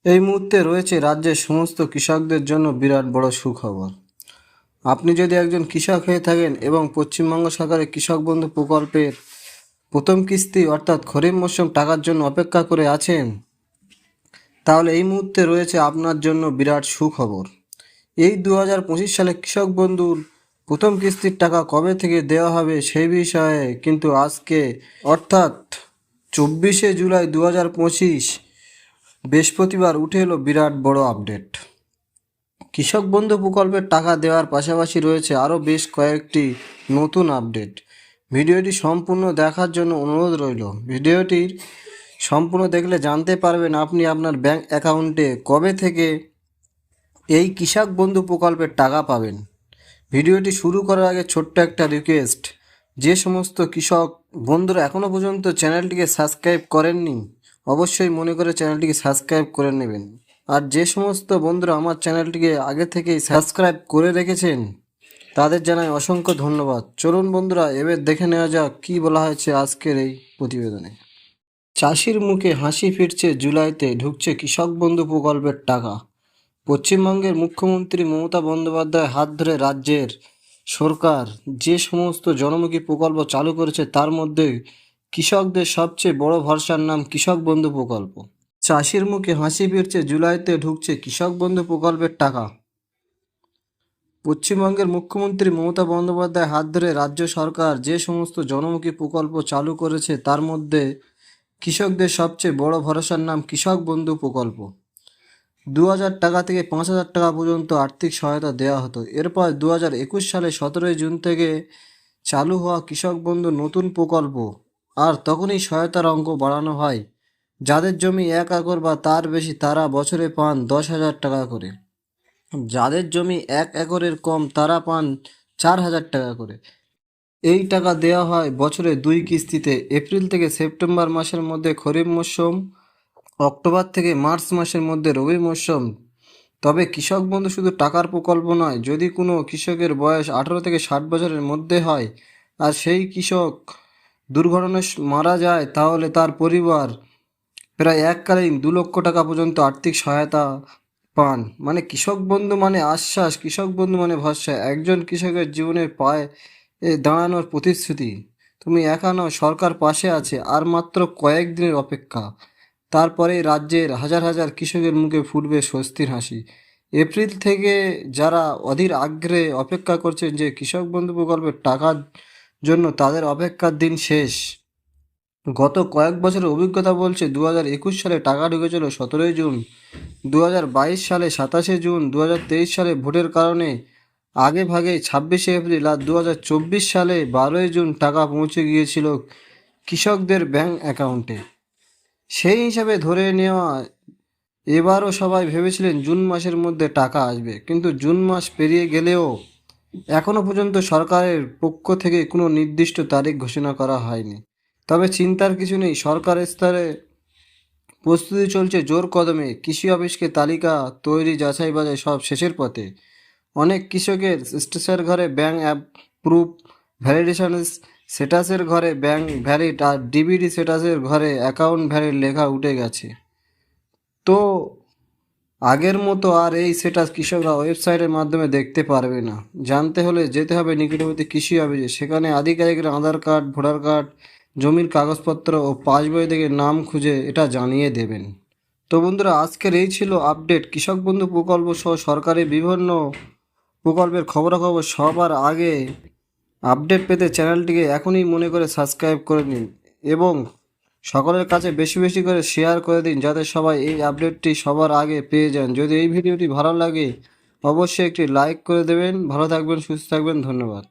এই মুহূর্তে রয়েছে রাজ্যের সমস্ত কৃষকদের জন্য বিরাট বড় সুখবর। আপনি যদি একজন কৃষক হয়ে থাকেন এবং পশ্চিমবঙ্গ সরকারের কৃষক বন্ধু প্রকল্পের প্রথম কিস্তি অর্থাৎ খরিফ মৌসুম টাকার জন্য অপেক্ষা করে আছেন, তাহলে এই মুহূর্তে রয়েছে আপনার জন্য বিরাট সুখবর। এই 2025 সালে কৃষক বন্ধুর প্রথম কিস্তির টাকা কবে থেকে দেওয়া হবে সেই বিষয়ে কিন্তু আজকে অর্থাৎ 24শে জুলাই 2025 বৃহস্পতিবার উঠে এলো বিরাট বড় আপডেট। কৃষক বন্ধু প্রকল্পের টাকা দেওয়ার পাশাপাশি রয়েছে আরও বেশ কয়েকটি নতুন আপডেট। ভিডিওটি সম্পূর্ণ দেখার জন্য অনুরোধ রইল। ভিডিওটির সম্পূর্ণ দেখলে জানতে পারবেন আপনি আপনার ব্যাংক অ্যাকাউন্টে কবে থেকে এই কৃষক বন্ধু প্রকল্পের টাকা পাবেন। ভিডিওটি শুরু করার আগে ছোট্ট একটা রিকোয়েস্ট, যে সমস্ত কৃষক বন্ধুরা এখনও পর্যন্ত চ্যানেলটিকে সাবস্ক্রাইব করেননি, অবশ্যই মনে করে চ্যানেলটিকে সাবস্ক্রাইব করে নেবেন। আর যে সমস্ত বন্ধুরা আমার চ্যানেলটিকে আগে থেকেই সাবস্ক্রাইব করে রেখেছেন তাদের জানাই অসংখ্য ধন্যবাদ। চলুন বন্ধুরা, এবার দেখে নেওয়া যাক কী বলা হয়েছে আজকের এই প্রতিবেদনে। চাষির মুখে হাসি ফিরছে, জুলাইতে ঢুকছে কৃষক বন্ধু প্রকল্পের টাকা। পশ্চিমবঙ্গের মুখ্যমন্ত্রী মমতা বন্দ্যোপাধ্যায় হাত ধরে রাজ্যের সরকার যে সমস্ত জনমুখী প্রকল্প চালু করেছে তার মধ্যে কৃষকদের সবচেয়ে বড় ভরসার নাম কৃষক বন্ধু প্রকল্প। চাষির মুখে হাসি ফিরছে, জুলাইতে ঢুকছে কৃষক বন্ধু প্রকল্পের টাকা। পশ্চিমবঙ্গের মুখ্যমন্ত্রী মমতা বন্দ্যোপাধ্যায় হাত ধরে রাজ্য সরকার যে সমস্ত জনমুখী প্রকল্প চালু করেছে তার মধ্যে কৃষকদের সবচেয়ে বড় ভরসার নাম কৃষক বন্ধু প্রকল্প। 2000 টাকা থেকে 5000 টাকা পর্যন্ত আর্থিক সহায়তা দেওয়া হতো। এরপর 2021 সালে 17 জুন থেকে চালু হওয়া কৃষক বন্ধু নতুন প্রকল্প, আর তখনই সহায়তার অঙ্ক বাড়ানো হয়। যাদের জমি 1 একর বা তার বেশি তারা বছরে পান 10,000 টাকা করে, যাদের জমি 1 একরের কম তারা পান 4,000 টাকা করে। এই টাকা দেওয়া হয় বছরে 2 কিস্তিতে, এপ্রিল থেকে সেপ্টেম্বর মাসের মধ্যে খরিফ মৌসুম, অক্টোবর থেকে মার্চ মাসের মধ্যে রবি মৌসুম। তবে কৃষক বন্ধু শুধু টাকার প্রকল্প নয়, যদি কোনো কৃষকের বয়স 18 থেকে 60 বছরের মধ্যে হয় আর সেই কৃষক দুর্ঘটনায় মারা যায় তাহলে তার পরিবার প্রায় এককালীন 2 লক্ষ টাকা পর্যন্ত আর্থিক সহায়তা পান। মানে কৃষক বন্ধু মানে আশ্বাস, কৃষক বন্ধু মানে ভরসা, একজন কৃষকের জীবনের পায়ে দাঁড়ানোর প্রতিশ্রুতি। তুমি একা নও, সরকার পাশে আছে, আর মাত্র কয়েকদিনের অপেক্ষা, তারপরে রাজ্যের হাজার হাজার কৃষকের মুখে ফুটবে স্বস্তির হাসি। এপ্রিল থেকে যারা অধীর আগ্রহে অপেক্ষা করছেন যে কৃষক বন্ধু প্রকল্পের টাকার জন্য, তাদের অপেক্ষার দিন শেষ। গত কয়েক বছরের অভিজ্ঞতা বলছে 2021 সালে টাকা ঢুকেছিল 17 জুন, 2022 সালে 27 জুন, 2023 সালে ভোটের কারণে আগে ভাগে 26শে এপ্রিল, আর 2024 সালে 12ই জুন টাকা পৌঁছে গিয়েছিল কৃষকদের ব্যাংক অ্যাকাউন্টে। সেই হিসাবে ধরে নেওয়া এবারও সবাই ভেবেছিলেন জুন মাসের মধ্যে টাকা আসবে, কিন্তু জুন মাস পেরিয়ে গেলেও এখনও পর্যন্ত সরকারের পক্ষ থেকে কোনো নির্দিষ্ট তারিখ ঘোষণা করা হয়নি। তবে চিন্তার কিছু নেই, সরকারের স্তরে প্রস্তুতি চলছে জোর কদমে। কৃষি অফিসকে তালিকা তৈরি, যাচাই বাছাই সব শেষের পথে। অনেক কৃষকের স্ট্যাটাসের ঘরে ব্যাংক অ্যাপ প্রুফ ভ্যালিডেশন, স্ট্যাটাসের ঘরে ব্যাংক ভ্যালিড, আর ডিবিডি স্ট্যাটাসের ঘরে অ্যাকাউন্ট ভ্যালিড লেখা উঠে গেছে। তো আগের মতো আর এই স্ট্যাটাস কৃষকরা ওয়েবসাইটের মাধ্যমে দেখতে পারবে না। জানতে হলে যেতে হবে নিকটবর্তী কৃষি অফিসে, সেখানে আধিকারিকরা আধার কার্ড, ভোটার কার্ড, জমির কাগজপত্র ও পাসবই থেকে নাম খুঁজে এটা জানিয়ে দেবেন। তো বন্ধুরা, আজকের এই ছিল আপডেট। কৃষক বন্ধু প্রকল্প সহ সরকারি বিভিন্ন প্রকল্পের খবরাখবর সবার আগে আপডেট পেতে চ্যানেলটিকে এখনই মনে করে সাবস্ক্রাইব করে নিন এবং সকলের কাছে বেশি বেশি করে শেয়ার করে দিন, যাতে সবাই এই আপডেটটি সবার আগে পেয়ে যান। যদি এই ভিডিওটি ভালো লাগে অবশ্যই একটি লাইক করে দেবেন। ভালো থাকবেন, সুস্থ থাকবেন, ধন্যবাদ।